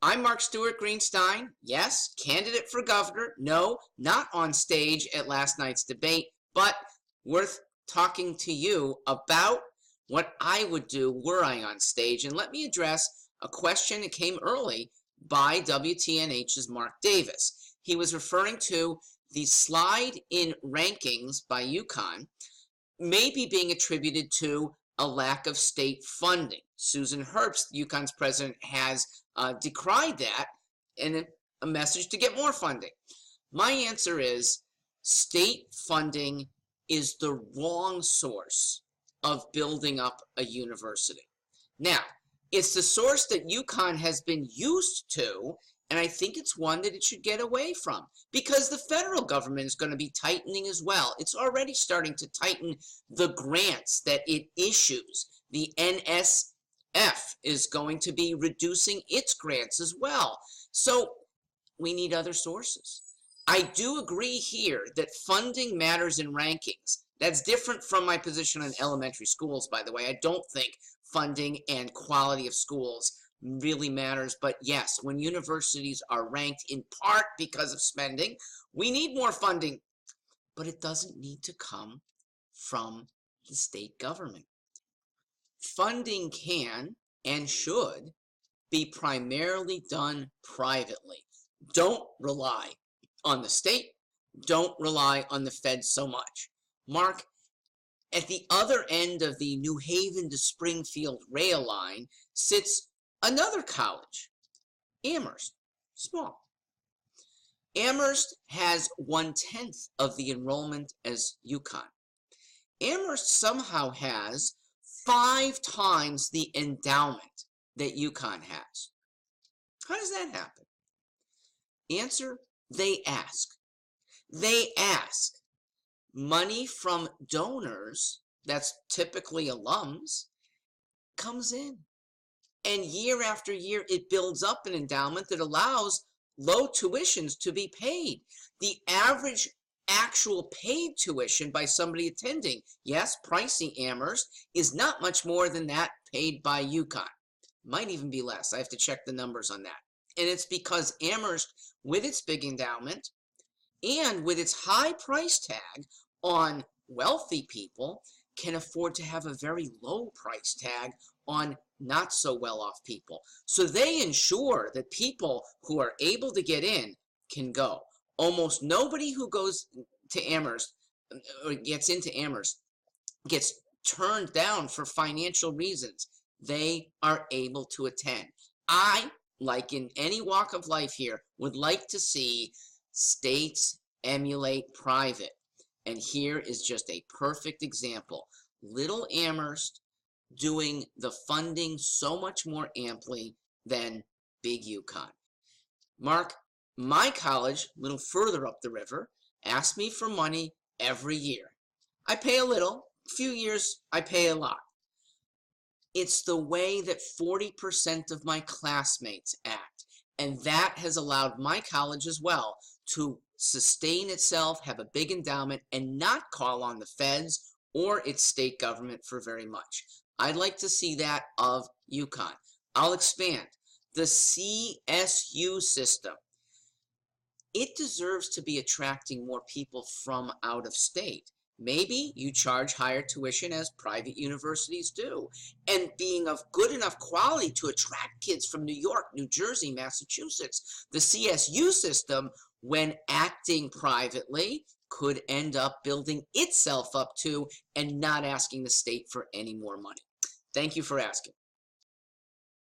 I'm Mark Stewart Greenstein. Yes, candidate for governor. No, not on stage at last night's debate, but worth talking to you about what I would do were I on stage. And let me address a question that came early by WTNH's Mark Davis. He was referring to the slide in rankings by UConn maybe being attributed to a lack of state funding. Susan Herbst, UConn's president, has decried that in a message to get more funding. My answer is state funding is the wrong source of building up a university. Now, it's the source that UConn has been used to, and I think it's one that it should get away from because the federal government is going to be tightening as well. It's already starting to tighten the grants that it issues. The NSF is going to be reducing its grants as well. So we need other sources. I do agree here that funding matters in rankings. That's different from my position on elementary schools, by the way. I don't think funding and quality of schools really matters. But yes, when universities are ranked in part because of spending, we need more funding. But it doesn't need to come from the state government. Funding can and should be primarily done privately. Don't rely on the state. Don't rely on the feds so much. Mark, at the other end of the New Haven to Springfield rail line sits another college, Amherst, small. Amherst has 1/10 of the enrollment as UConn. Amherst somehow has 5 times the endowment that UConn has. How does that happen? Answer, they ask. They ask. Money from donors, that's typically alums, comes in. And year after year, it builds up an endowment that allows low tuitions to be paid. The average actual paid tuition by somebody attending, yes, pricey Amherst, is not much more than that paid by UConn. Might even be less. I have to check the numbers on that. And it's because Amherst, with its big endowment and with its high price tag on wealthy people, can afford to have a very low price tag on not so well-off people. So they ensure that people who are able to get in can go. Almost nobody who goes to Amherst or gets into Amherst gets turned down for financial reasons. They are able to attend. I, like in any walk of life here, would like to see states emulate private. And here is just a perfect example. Little Amherst doing the funding so much more amply than big UConn. Mark, my college, a little further up the river, asked me for money every year. I pay a little. A few years, I pay a lot. It's the way that 40% of my classmates act. And that has allowed my college as well to sustain itself, have a big endowment, and not call on the feds or its state government for very much. I'd like to see that of UConn. I'll expand. The CSU system. It deserves to be attracting more people from out of state. Maybe you charge higher tuition as private universities do, and being of good enough quality to attract kids from New York, New Jersey, Massachusetts. The CSU system, when acting privately, could end up building itself up too and not asking the state for any more money. Thank you for asking.